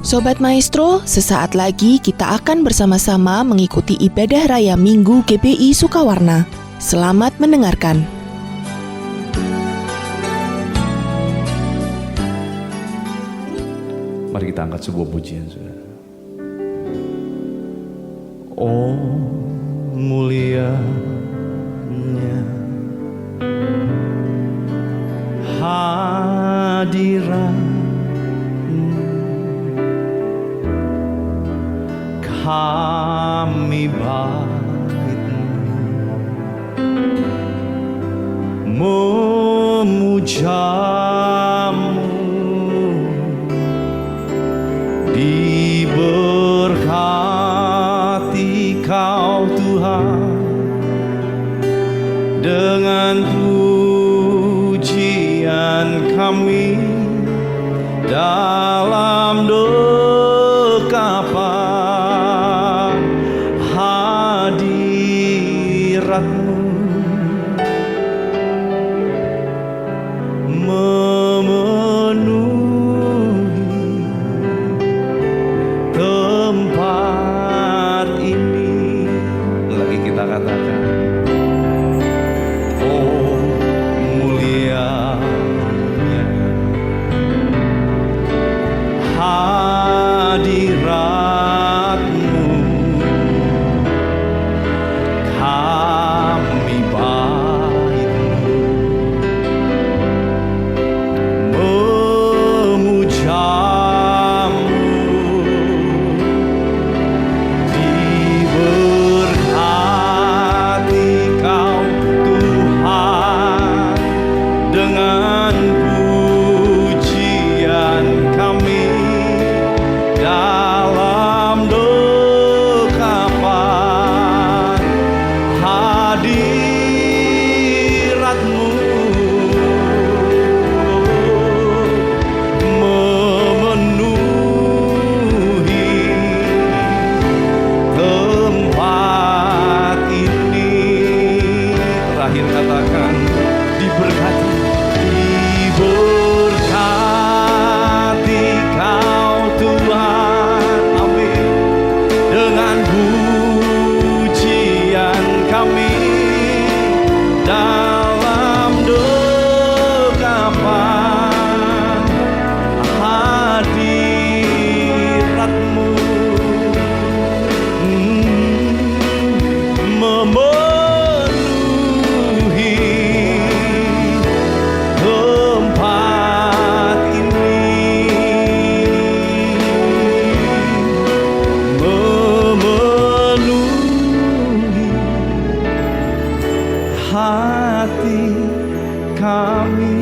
Sobat Maestro, sesaat lagi kita akan bersama-sama mengikuti ibadah raya Minggu GBI Sukawarna. Selamat mendengarkan. Mari kita angkat sebuah pujian, saudara. Oh, mulianya hadirat kami baitmu, memujamu, diberkati Kau Tuhan dengan pujian kami dalam dekapan hadirat-Mu, memenuhi tempat ini. Lagi kita katakan, oh mulianya hadirat-Mu, kami baitmu, memujamu, diberkati Kau Tuhan dengan pujian kami dalam dekapan hadirat-Mu, memenuhi tempat ini. Terakhir katakan, diberkati, diberkati Kau Tuhan, amin, dengan pujian kami dalam dekapan hadirat-Mu, memenuhi tempat ini, memenuhi hati kami,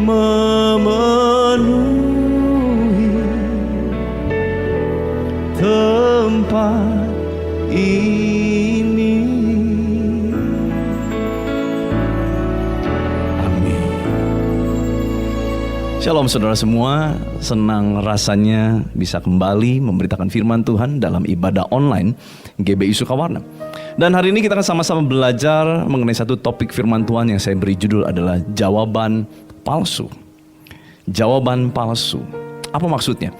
memenuhi tempat ini. Amin. Shalom saudara semua, senang rasanya bisa kembali memberitakan firman Tuhan dalam ibadah online GBI Sukawarna. Dan hari ini kita akan sama-sama belajar mengenai satu topik firman Tuhan yang saya beri judul adalah jawaban palsu. Jawaban palsu. Apa maksudnya?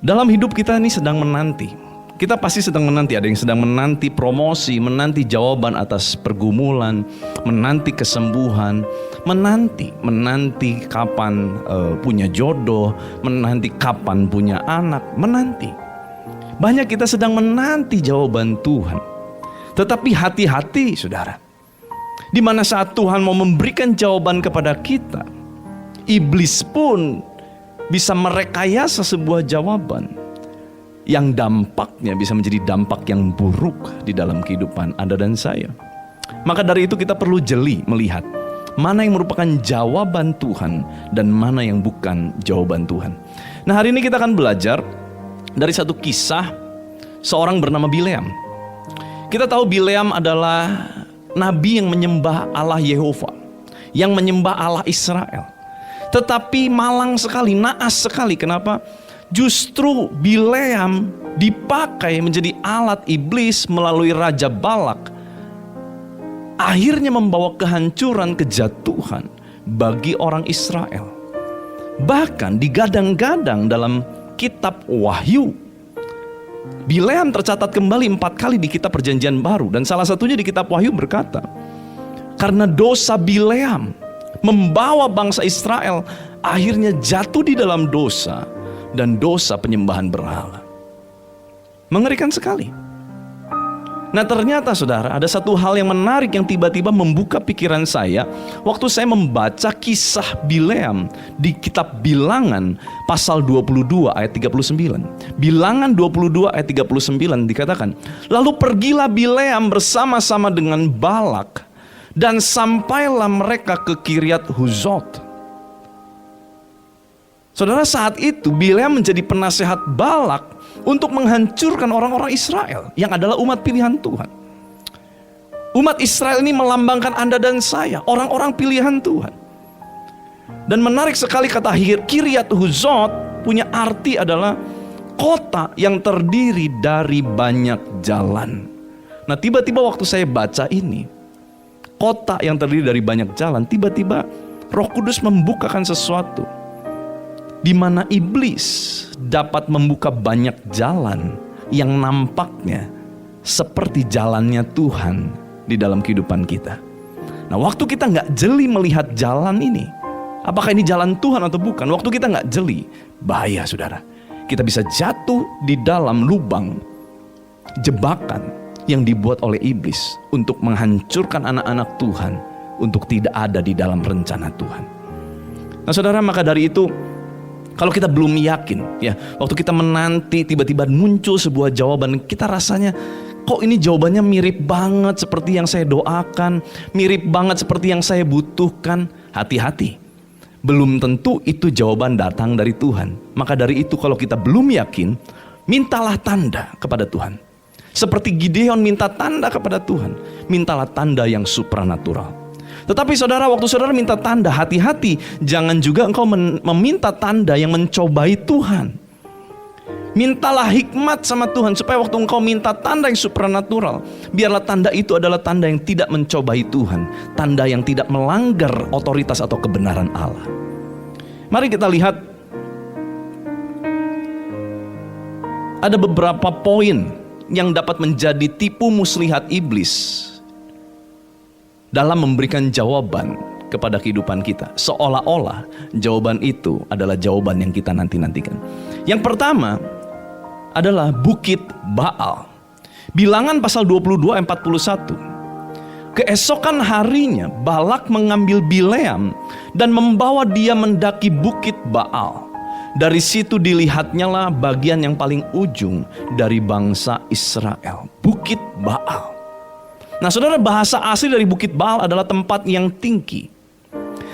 Dalam hidup kita ini sedang menanti. Kita pasti sedang menanti, ada yang sedang menanti promosi, menanti jawaban atas pergumulan, menanti kesembuhan, menanti kapan punya jodoh, menanti kapan punya anak, menanti. Banyak kita sedang menanti jawaban Tuhan. Tetapi hati-hati saudara, di mana saat Tuhan mau memberikan jawaban kepada kita, iblis pun bisa merekayasa sebuah jawaban yang dampaknya bisa menjadi dampak yang buruk di dalam kehidupan Anda dan saya. Maka dari itu kita perlu jeli melihat mana yang merupakan jawaban Tuhan dan mana yang bukan jawaban Tuhan. Nah, hari ini kita akan belajar dari satu kisah seorang bernama Bileam. Kita tahu Bileam adalah nabi yang menyembah Allah Yehova, yang menyembah Allah Israel. Tetapi malang sekali, naas sekali. Kenapa? Justru Bileam dipakai menjadi alat iblis melalui Raja Balak, akhirnya membawa kehancuran, kejatuhan bagi orang Israel. Bahkan digadang-gadang dalam kitab Wahyu, Bileam tercatat kembali 4 kali di kitab Perjanjian Baru. Dan salah satunya di kitab Wahyu berkata, karena dosa Bileam membawa bangsa Israel akhirnya jatuh di dalam dosa dan dosa penyembahan berhala. Mengerikan sekali. Nah ternyata saudara, ada satu hal yang menarik yang tiba-tiba membuka pikiran saya waktu saya membaca kisah Bileam di kitab Bilangan pasal 22 ayat 39. Bilangan 22 ayat 39 dikatakan, lalu pergilah Bileam bersama-sama dengan Balak dan sampailah mereka ke Kiryat Huzot. Saudara, saat itu Bileam menjadi penasehat Balak untuk menghancurkan orang-orang Israel yang adalah umat pilihan Tuhan. Umat Israel ini melambangkan Anda dan saya, orang-orang pilihan Tuhan. Dan menarik sekali kata Kiryat Huzot punya arti adalah kota yang terdiri dari banyak jalan. Nah tiba-tiba waktu saya baca ini, kota yang terdiri dari banyak jalan, tiba-tiba Roh Kudus membukakan sesuatu di mana iblis dapat membuka banyak jalan yang nampaknya seperti jalannya Tuhan di dalam kehidupan kita. Nah waktu kita nggak jeli melihat jalan ini, apakah ini jalan Tuhan atau bukan, waktu kita nggak jeli, bahaya saudara. Kita bisa jatuh di dalam lubang jebakan yang dibuat oleh iblis untuk menghancurkan anak-anak Tuhan, untuk tidak ada di dalam rencana Tuhan. Nah saudara, maka dari itu, kalau kita belum yakin, ya, waktu kita menanti tiba-tiba muncul sebuah jawaban, kita rasanya kok ini jawabannya mirip banget seperti yang saya doakan, mirip banget seperti yang saya butuhkan. Hati-hati, belum tentu itu jawaban datang dari Tuhan. Maka dari itu kalau kita belum yakin, mintalah tanda kepada Tuhan. Seperti Gideon minta tanda kepada Tuhan, mintalah tanda yang supranatural. Tetapi saudara, waktu saudara minta tanda, hati-hati, jangan juga engkau meminta tanda yang mencobai Tuhan. Mintalah hikmat sama Tuhan supaya waktu engkau minta tanda yang supranatural, biarlah tanda itu adalah tanda yang tidak mencobai Tuhan, tanda yang tidak melanggar otoritas atau kebenaran Allah. Mari kita lihat ada beberapa poin yang dapat menjadi tipu muslihat iblis dalam memberikan jawaban kepada kehidupan kita, seolah-olah jawaban itu adalah jawaban yang kita nanti-nantikan. Yang pertama adalah Bukit Baal. Bilangan pasal 22 ayat 41. Keesokan harinya Balak mengambil Bileam dan membawa dia mendaki Bukit Baal. Dari situ dilihatnya lah bagian yang paling ujung dari bangsa Israel, Bukit Baal. Nah saudara, bahasa asli dari Bukit Baal adalah tempat yang tinggi.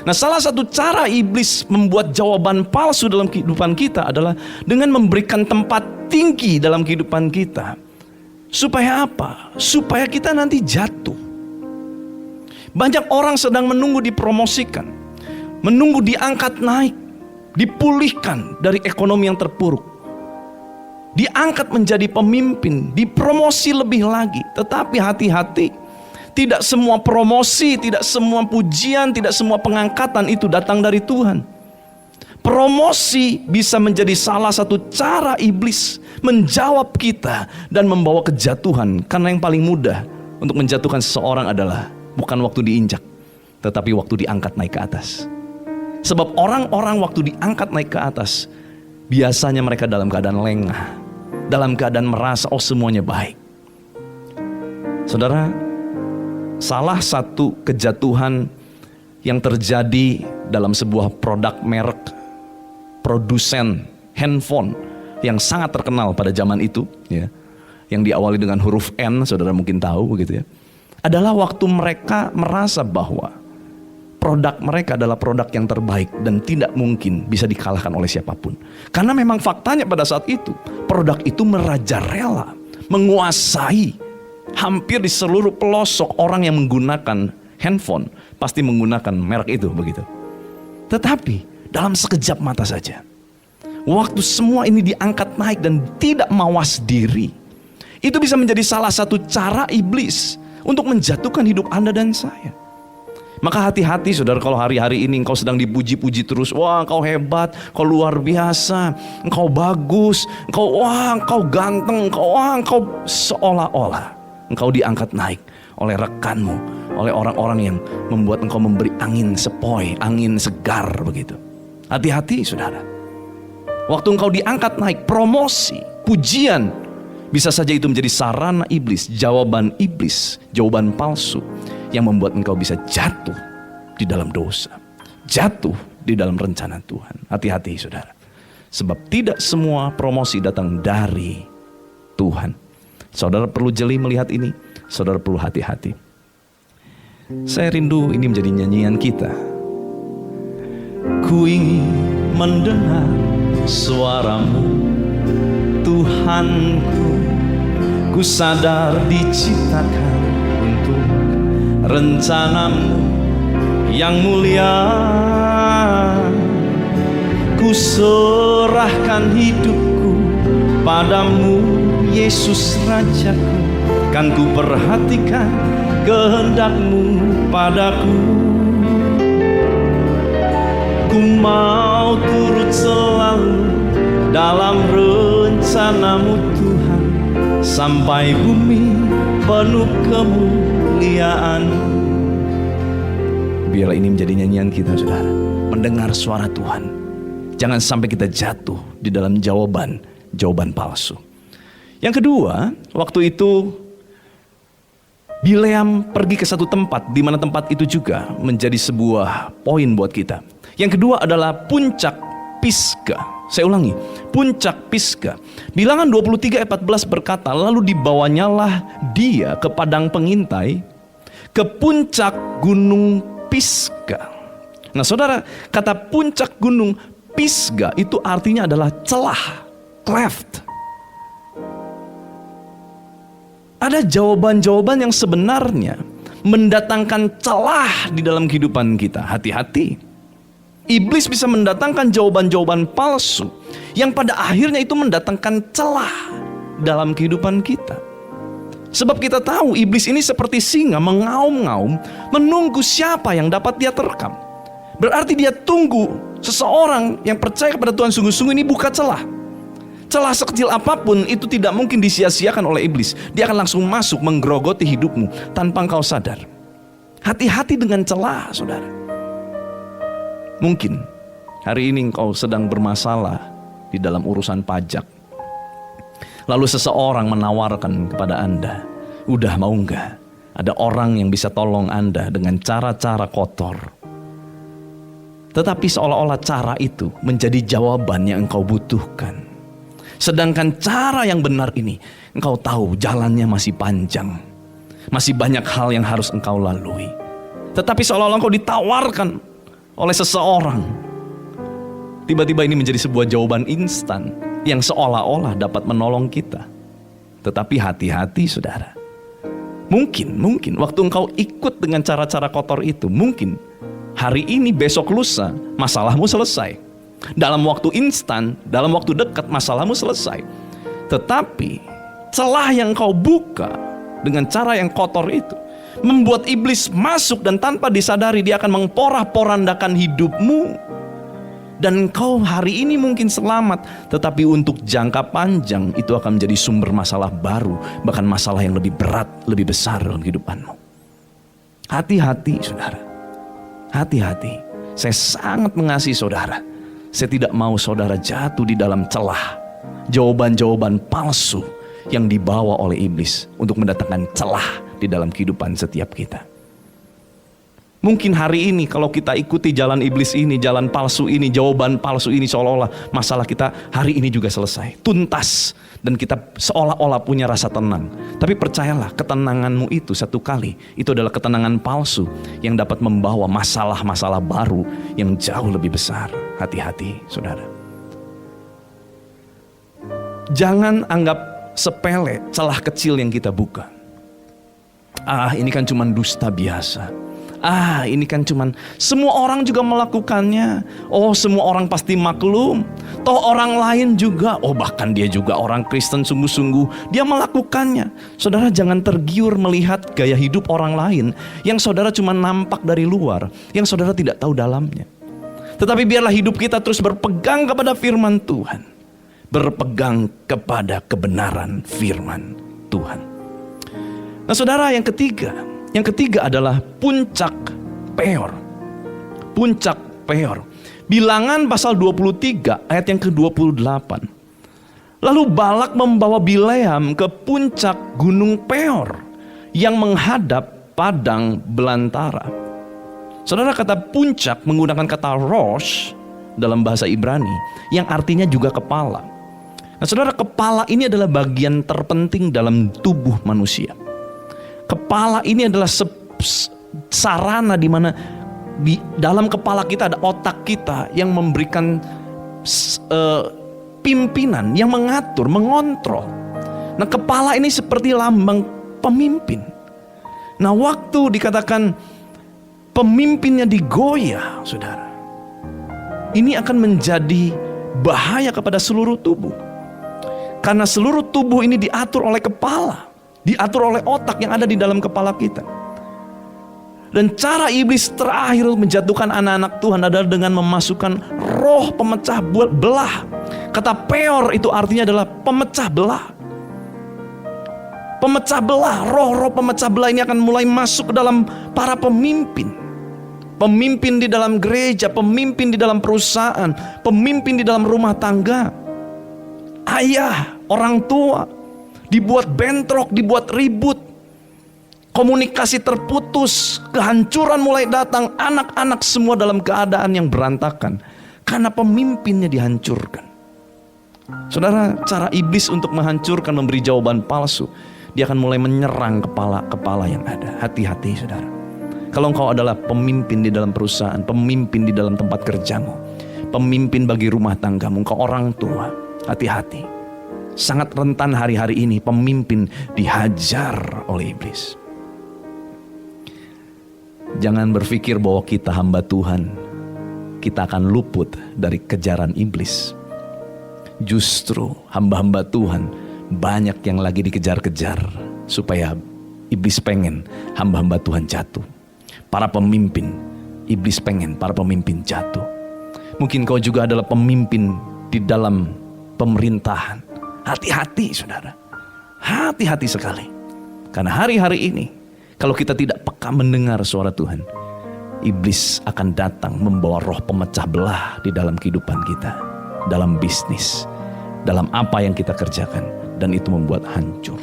Nah salah satu cara iblis membuat jawaban palsu dalam kehidupan kita adalah dengan memberikan tempat tinggi dalam kehidupan kita. Supaya apa? Supaya kita nanti jatuh. Banyak orang sedang menunggu dipromosikan, menunggu diangkat naik, dipulihkan dari ekonomi yang terpuruk, diangkat menjadi pemimpin, dipromosi lebih lagi. Tetapi hati-hati, tidak semua promosi, tidak semua pujian, tidak semua pengangkatan itu datang dari Tuhan. Promosi bisa menjadi salah satu cara iblis menjawab kita dan membawa kejatuhan. Karena yang paling mudah untuk menjatuhkan seseorang adalah bukan waktu diinjak, tetapi waktu diangkat naik ke atas. Sebab orang-orang waktu diangkat naik ke atas, biasanya mereka dalam keadaan lengah, dalam keadaan merasa oh semuanya baik. Saudara, salah satu kejatuhan yang terjadi dalam sebuah produk merek produsen handphone yang sangat terkenal pada zaman itu, ya, yang diawali dengan huruf N, saudara mungkin tahu begitu ya, adalah waktu mereka merasa bahwa produk mereka adalah produk yang terbaik dan tidak mungkin bisa dikalahkan oleh siapapun. Karena memang faktanya pada saat itu produk itu merajalela, menguasai hampir di seluruh pelosok. Orang yang menggunakan handphone pasti menggunakan merek itu begitu. Tetapi dalam sekejap mata saja, waktu semua ini diangkat naik dan tidak mawas diri, itu bisa menjadi salah satu cara iblis untuk menjatuhkan hidup Anda dan saya. Maka hati-hati saudara, kalau hari-hari ini engkau sedang dipuji-puji terus. Wah, engkau hebat, engkau luar biasa, engkau bagus, engkau ganteng, engkau seolah-olah engkau diangkat naik oleh rekanmu, oleh orang-orang yang membuat engkau memberi angin sepoi, angin segar begitu. Hati-hati saudara. Waktu engkau diangkat naik, promosi, pujian, bisa saja itu menjadi sarana iblis, jawaban palsu yang membuat engkau bisa jatuh di dalam dosa, jatuh di dalam rencana Tuhan. Hati-hati saudara. Sebab tidak semua promosi datang dari Tuhan. Saudara perlu jeli melihat ini. Saudara perlu hati-hati. Saya rindu ini menjadi nyanyian kita. Ku ingin mendengar suaramu, Tuhanku. Ku sadar diciptakan untuk rencanamu yang mulia. Ku serahkan hidupku padamu, Yesus Rajaku. Kan ku perhatikan kehendakmu padaku. Ku mau turut selalu dalam rencanamu Tuhan, sampai bumi penuh kemuliaan. Biarlah ini menjadi nyanyian kita saudara, mendengar suara Tuhan. Jangan sampai kita jatuh di dalam jawaban palsu. Yang kedua, waktu itu Bileam pergi ke satu tempat, di mana tempat itu juga menjadi sebuah poin buat kita. Yang kedua adalah puncak Pisga. Saya ulangi, puncak Pisga. Bilangan 23 ayat 14 berkata, lalu dibawanyalah dia ke padang pengintai, ke puncak gunung Pisga. Nah saudara, kata puncak gunung Pisga itu artinya adalah celah, cleft. Ada jawaban-jawaban yang sebenarnya mendatangkan celah di dalam kehidupan kita. Hati-hati. Iblis bisa mendatangkan jawaban-jawaban palsu yang pada akhirnya itu mendatangkan celah dalam kehidupan kita. Sebab kita tahu iblis ini seperti singa mengaum-ngaum, menunggu siapa yang dapat dia terkam. Berarti dia tunggu seseorang yang percaya kepada Tuhan sungguh-sungguh ini buka celah. Celah sekecil apapun itu tidak mungkin disia-siakan oleh iblis. Dia akan langsung masuk menggerogoti hidupmu tanpa engkau sadar. Hati-hati dengan celah saudara. Mungkin hari ini engkau sedang bermasalah di dalam urusan pajak. Lalu seseorang menawarkan kepada Anda, udah mau enggak? Ada orang yang bisa tolong Anda dengan cara-cara kotor. Tetapi seolah-olah cara itu menjadi jawaban yang engkau butuhkan. Sedangkan cara yang benar ini, engkau tahu jalannya masih panjang. Masih banyak hal yang harus engkau lalui. Tetapi seolah-olah engkau ditawarkan oleh seseorang. Tiba-tiba ini menjadi sebuah jawaban instan yang seolah-olah dapat menolong kita. Tetapi hati-hati saudara. Mungkin waktu engkau ikut dengan cara-cara kotor itu, mungkin hari ini, besok, lusa, masalahmu selesai. Dalam waktu instan, dalam waktu dekat masalahmu selesai. Tetapi celah yang kau buka dengan cara yang kotor itu membuat iblis masuk dan tanpa disadari dia akan memporak-porandakan hidupmu. Dan kau hari ini mungkin selamat, tetapi untuk jangka panjang itu akan menjadi sumber masalah baru, bahkan masalah yang lebih berat, lebih besar dalam kehidupanmu. Hati-hati saudara. Hati-hati. Saya sangat mengasihi saudara. Saya tidak mau saudara jatuh di dalam celah jawaban-jawaban palsu yang dibawa oleh iblis untuk mendatangkan celah di dalam kehidupan setiap kita. Mungkin hari ini kalau kita ikuti jalan iblis ini, jalan palsu ini, jawaban palsu ini, seolah-olah masalah kita hari ini juga selesai, tuntas, dan kita seolah-olah punya rasa tenang. Tapi percayalah, ketenanganmu itu satu kali, itu adalah ketenangan palsu yang dapat membawa masalah-masalah baru yang jauh lebih besar. Hati-hati saudara. Jangan anggap sepele celah kecil yang kita buka. Ini kan cuma dusta biasa. Ini kan cuman semua orang juga melakukannya. Oh, semua orang pasti maklum. Toh orang lain juga, bahkan dia juga orang Kristen sungguh-sungguh, dia melakukannya. Saudara jangan tergiur melihat gaya hidup orang lain yang saudara cuma nampak dari luar, yang saudara tidak tahu dalamnya. Tetapi biarlah hidup kita terus berpegang kepada firman Tuhan, berpegang kepada kebenaran firman Tuhan. Nah saudara, yang ketiga adalah puncak peor. Puncak peor. Bilangan pasal 23 ayat yang ke-28. Lalu Balak membawa Bileam ke puncak gunung Peor yang menghadap padang belantara. Saudara, kata puncak menggunakan kata rosh dalam bahasa Ibrani yang artinya juga kepala. Nah saudara, kepala ini adalah bagian terpenting dalam tubuh manusia. Kepala ini adalah sarana di mana di dalam kepala kita ada otak kita yang memberikan pimpinan, yang mengatur, mengontrol. Nah kepala ini seperti lambang pemimpin. Nah waktu dikatakan pemimpinnya digoyah, saudara, ini akan menjadi bahaya kepada seluruh tubuh. Karena seluruh tubuh ini diatur oleh kepala, diatur oleh otak yang ada di dalam kepala kita. Dan cara iblis terakhir menjatuhkan anak-anak Tuhan adalah dengan memasukkan roh pemecah belah. Kata peor itu artinya adalah pemecah belah. Pemecah belah, roh-roh pemecah belah ini akan mulai masuk ke dalam para pemimpin. Pemimpin di dalam gereja, pemimpin di dalam perusahaan, pemimpin di dalam rumah tangga. Ayah, orang tua, dibuat bentrok, dibuat ribut. Komunikasi terputus, kehancuran mulai datang, anak-anak semua dalam keadaan yang berantakan karena pemimpinnya dihancurkan. Saudara, cara iblis untuk menghancurkan, memberi jawaban palsu, dia akan mulai menyerang kepala-kepala yang ada. Hati-hati saudara. Kalau engkau adalah pemimpin di dalam perusahaan, pemimpin di dalam tempat kerjamu, pemimpin bagi rumah tanggamu, engkau orang tua, hati-hati. Sangat rentan hari-hari ini pemimpin dihajar oleh iblis. Jangan berpikir bahwa kita hamba Tuhan, kita akan luput dari kejaran iblis. Justru hamba-hamba Tuhan banyak yang lagi dikejar-kejar supaya iblis pengen hamba-hamba Tuhan jatuh. Para pemimpin, iblis pengen para pemimpin jatuh. Mungkin kau juga adalah pemimpin di dalam pemerintahan. Hati-hati saudara, hati-hati sekali. Karena hari-hari ini kalau kita tidak peka mendengar suara Tuhan, iblis akan datang membawa roh pemecah belah di dalam kehidupan kita, dalam bisnis, dalam apa yang kita kerjakan, dan itu membuat hancur.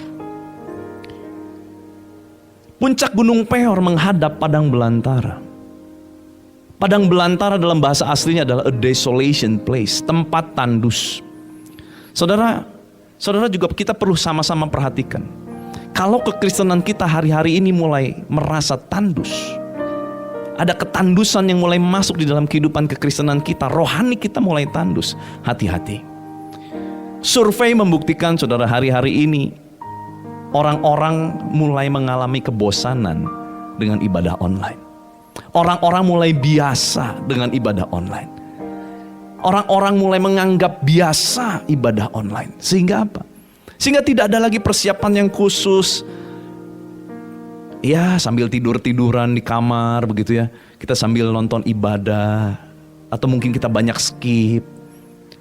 Puncak gunung Peor menghadap padang belantara. Padang belantara dalam bahasa aslinya adalah a desolation place, tempat tandus. Saudara juga kita perlu sama-sama perhatikan. Kalau kekristenan kita hari-hari ini mulai merasa tandus, ada ketandusan yang mulai masuk di dalam kehidupan kekristenan kita, rohani kita mulai tandus, hati-hati. Survei membuktikan saudara, hari-hari ini orang-orang mulai mengalami kebosanan dengan ibadah online. Orang-orang mulai biasa dengan ibadah online. Orang-orang mulai menganggap biasa ibadah online. Sehingga apa? Sehingga tidak ada lagi persiapan yang khusus. Ya, sambil tidur-tiduran di kamar begitu ya. Kita sambil nonton ibadah. Atau mungkin kita banyak skip.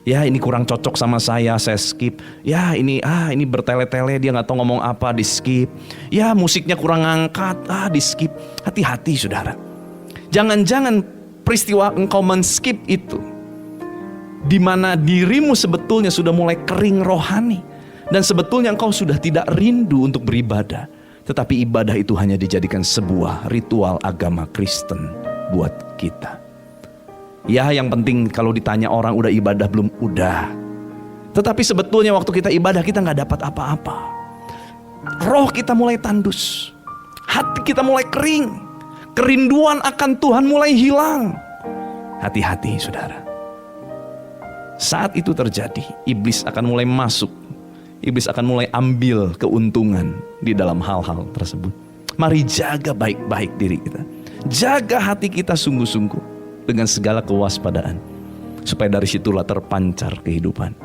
Ya, ini kurang cocok sama saya skip. Ya, ini bertele-tele, dia gak tahu ngomong apa, di skip. Ya, musiknya kurang angkat, di skip. Hati-hati saudara. Jangan-jangan peristiwa engkau men-skip itu, di mana dirimu sebetulnya sudah mulai kering rohani. Dan sebetulnya engkau sudah tidak rindu untuk beribadah. Tetapi ibadah itu hanya dijadikan sebuah ritual agama Kristen buat kita. Ya, yang penting kalau ditanya orang udah ibadah belum, udah. Tetapi sebetulnya waktu kita ibadah kita gak dapat apa-apa. Roh kita mulai tandus, hati kita mulai kering, kerinduan akan Tuhan mulai hilang. Hati-hati saudara. Saat itu terjadi, iblis akan mulai masuk. Iblis akan mulai ambil keuntungan di dalam hal-hal tersebut. Mari jaga baik-baik diri kita. Jaga hati kita sungguh-sungguh dengan segala kewaspadaan, supaya dari situlah terpancar kehidupan.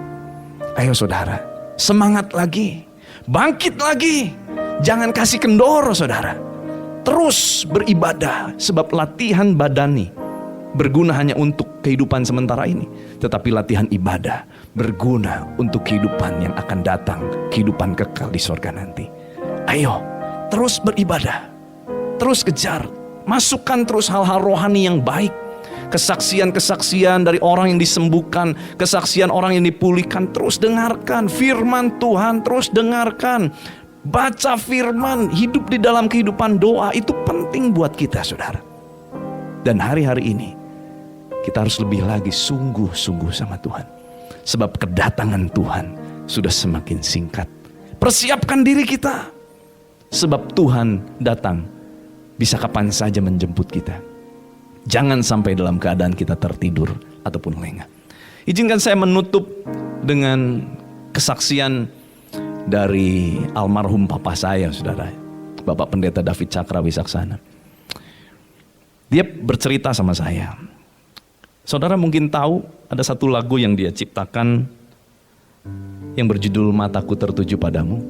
Ayo saudara, semangat lagi, bangkit lagi. Jangan kasih kendor saudara. Terus beribadah, sebab latihan badani berguna hanya untuk kehidupan sementara ini, tetapi latihan ibadah berguna untuk kehidupan yang akan datang, kehidupan kekal di sorga nanti. Ayo, terus beribadah, terus kejar, masukkan terus hal-hal rohani yang baik, kesaksian-kesaksian dari orang yang disembuhkan, kesaksian orang yang dipulihkan. Terus dengarkan firman Tuhan, terus dengarkan, baca firman, hidup di dalam kehidupan doa. Itu penting buat kita saudara. Dan hari-hari ini kita harus lebih lagi sungguh-sungguh sama Tuhan, sebab kedatangan Tuhan sudah semakin singkat. Persiapkan diri kita, sebab Tuhan datang bisa kapan saja menjemput kita. Jangan sampai dalam keadaan kita tertidur ataupun lengah. Izinkan saya menutup dengan kesaksian dari almarhum papa saya saudara, Bapak Pendeta David Cakra Wisaksana. Dia bercerita sama saya. Saudara mungkin tahu ada satu lagu yang dia ciptakan yang berjudul Mataku Tertuju Padamu.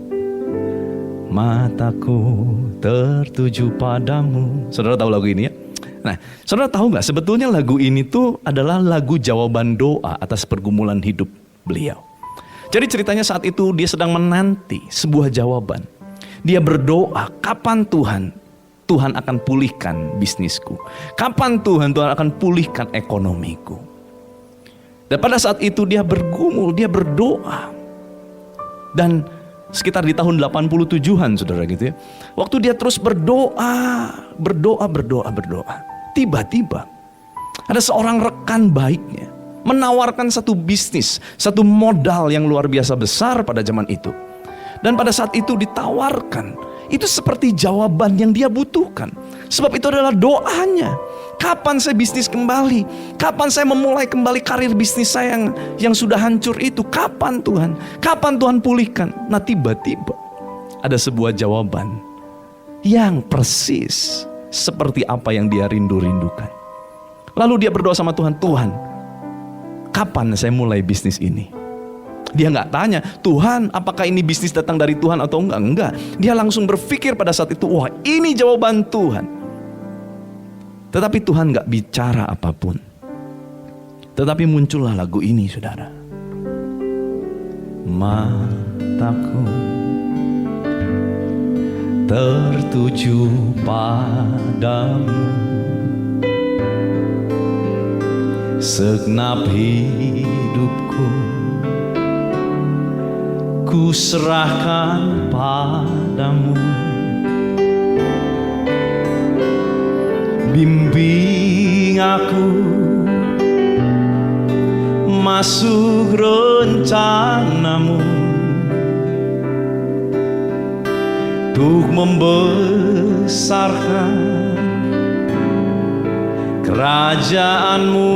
Mataku tertuju padamu. Saudara tahu lagu ini ya? Nah, saudara tahu gak sebetulnya lagu ini tuh adalah lagu jawaban doa atas pergumulan hidup beliau. Jadi ceritanya saat itu dia sedang menanti sebuah jawaban. Dia berdoa, kapan Tuhan akan pulihkan bisnisku? Kapan Tuhan akan pulihkan ekonomiku? Dan pada saat itu dia bergumul, dia berdoa. Dan sekitar di tahun 87-an saudara gitu ya. Waktu dia terus berdoa. Tiba-tiba ada seorang rekan baiknya menawarkan satu bisnis, satu modal yang luar biasa besar pada zaman itu. Dan pada saat itu ditawarkan, itu seperti jawaban yang dia butuhkan. Sebab itu adalah doanya. Kapan saya bisnis kembali? Kapan saya memulai kembali karir bisnis saya yang sudah hancur itu? Kapan Tuhan? Kapan Tuhan pulihkan? Nah tiba-tiba ada sebuah jawaban yang persis seperti apa yang dia rindu-rindukan. Lalu dia berdoa sama Tuhan, Tuhan, kapan saya mulai bisnis ini? Dia nggak tanya, Tuhan apakah ini bisnis datang dari Tuhan atau enggak? Enggak. Dia langsung berpikir pada saat itu, wah ini jawaban Tuhan. Tetapi Tuhan nggak bicara apapun. Tetapi muncullah lagu ini saudara. Mataku tertuju padamu, segenap hidupku ku serahkan padamu. Bimbing aku masuk rencanamu, untuk membesarkan kerajaanmu.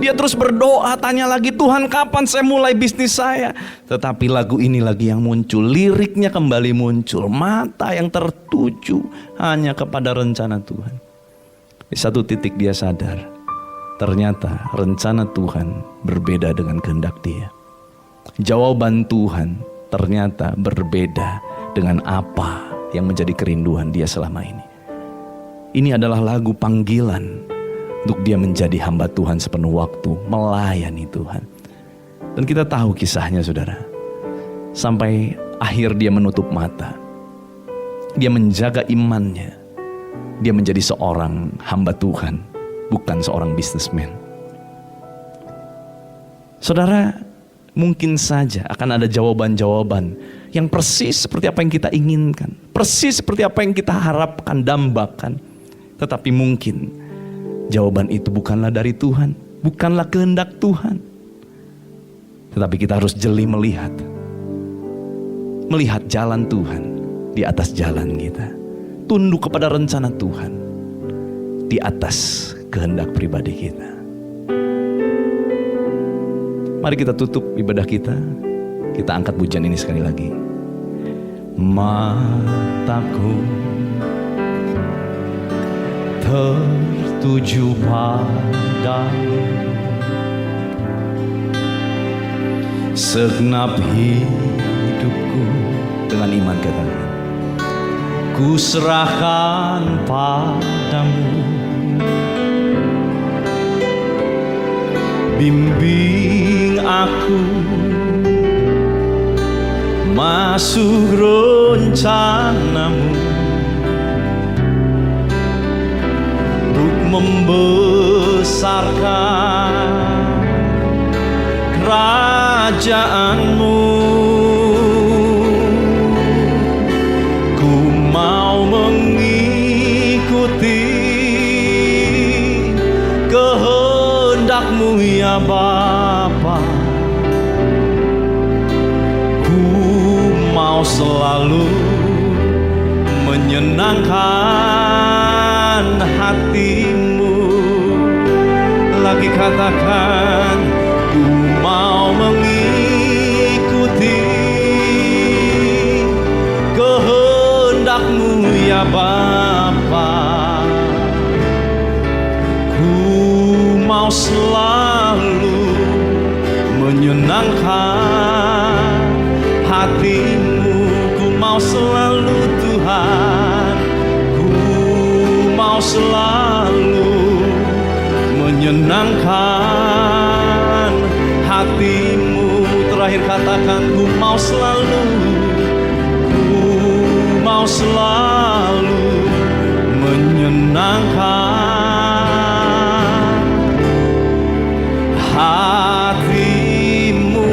Dia terus berdoa, tanya lagi, Tuhan kapan saya mulai bisnis saya? Tetapi lagu ini lagi yang muncul, liriknya kembali muncul. Mata yang tertuju hanya kepada rencana Tuhan. Di satu titik dia sadar, ternyata rencana Tuhan berbeda dengan kehendak dia. Jawaban Tuhan ternyata berbeda dengan apa yang menjadi kerinduan dia selama ini. Ini adalah lagu panggilan untuk dia menjadi hamba Tuhan sepenuh waktu, melayani Tuhan. Dan kita tahu kisahnya saudara. Sampai akhir dia menutup mata. Dia menjaga imannya. Dia menjadi seorang hamba Tuhan, bukan seorang bisnismen. Saudara, mungkin saja akan ada jawaban-jawaban yang persis seperti apa yang kita inginkan, persis seperti apa yang kita harapkan, dambakan. Tetapi mungkin jawaban itu bukanlah dari Tuhan, bukanlah kehendak Tuhan. Tetapi kita harus jeli melihat jalan Tuhan di atas jalan kita. Tunduk kepada rencana Tuhan di atas kehendak pribadi kita. Mari kita tutup ibadah kita. Kita angkat pujian ini sekali lagi. Mataku tertuju padamu. Segenap hidupku, dengan iman katakan, ku serahkan padamu. Bimbing aku masuk rencanamu, untuk membesarkan kerajaanmu. Ku mau mengikuti kehendak-Mu ya Bapa. Ku mau selalu menyenangkan hati-Mu. Lagi katakan, ku mau mengikuti kehendak-Mu ya Bapa. Ku mau selalu menyenangkan hati-Mu. Ku mau selalu Tuhan, ku mau selalu menyenangkan hati-Mu. Terakhir katakan, ku mau selalu menyenangkan hati-Mu.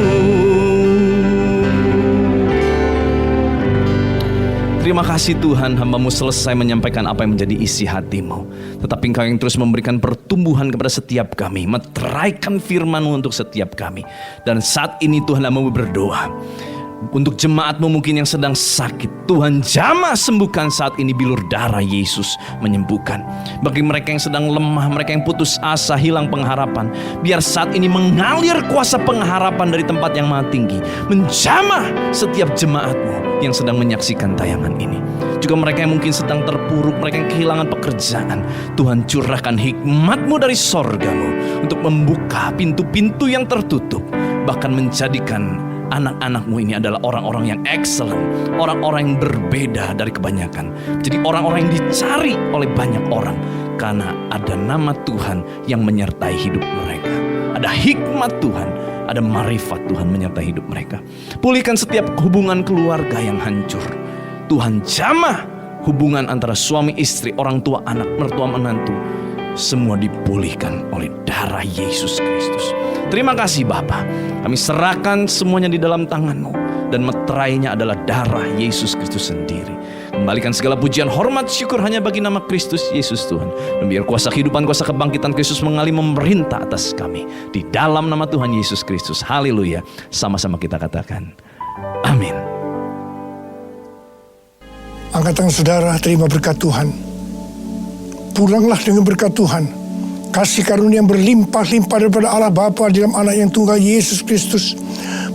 Terima kasih Tuhan, hamba-Mu selesai menyampaikan apa yang menjadi isi hati-Mu. Tetapi Engkau yang terus memberikan pertumbuhan kepada setiap kami, meteraikan firman-Mu untuk setiap kami. Dan saat ini Tuhan, hamba-Mu berdoa untuk jemaat-Mu mungkin yang sedang sakit. Tuhan jamah sembuhkan saat ini, bilur darah Yesus menyembuhkan. Bagi mereka yang sedang lemah, mereka yang putus asa, hilang pengharapan, biar saat ini mengalir kuasa pengharapan dari tempat yang maha tinggi, menjamah setiap jemaat-Mu yang sedang menyaksikan tayangan ini. Juga mereka yang mungkin sedang terpuruk, mereka yang kehilangan pekerjaan, Tuhan curahkan hikmat-Mu dari sorga-Mu untuk membuka pintu-pintu yang tertutup, bahkan menjadikan anak-anak-Mu ini adalah orang-orang yang excellent, orang-orang yang berbeda dari kebanyakan. Jadi orang-orang yang dicari oleh banyak orang, karena ada nama Tuhan yang menyertai hidup mereka. Ada hikmat Tuhan, ada marifat Tuhan menyertai hidup mereka. Pulihkan setiap hubungan keluarga yang hancur. Tuhan jamah hubungan antara suami istri, orang tua anak, mertua menantu. Semua dipulihkan oleh darah Yesus Kristus. Terima kasih Bapa. Kami serahkan semuanya di dalam tangan-Mu, dan meterainya adalah darah Yesus Kristus sendiri. Kembalikan segala pujian, hormat, syukur hanya bagi nama Kristus Yesus Tuhan. Dan biar kuasa kehidupan, kuasa kebangkitan Kristus mengalir memerintah atas kami. Di dalam nama Tuhan Yesus Kristus. Haleluya. Sama-sama kita katakan amin. Angkat tangan saudara, terima berkat Tuhan. Pulanglah dengan berkat Tuhan. Kasih karunia yang berlimpah-limpah daripada Allah Bapa di dalam Anak yang tunggal Yesus Kristus.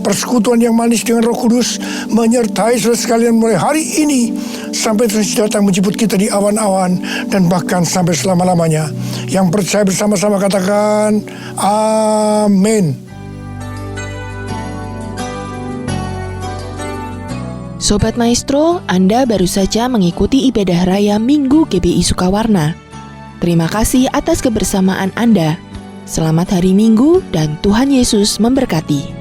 Persekutuan yang manis dengan Roh Kudus menyertai saudara sekalian mulai hari ini sampai terus datang menjemput kita di awan-awan dan bahkan sampai selama-lamanya. Yang percaya bersama-sama katakan amin. Sobat Maestro, Anda baru saja mengikuti ibadah raya Minggu GBI Sukawarna. Terima kasih atas kebersamaan Anda. Selamat hari Minggu dan Tuhan Yesus memberkati.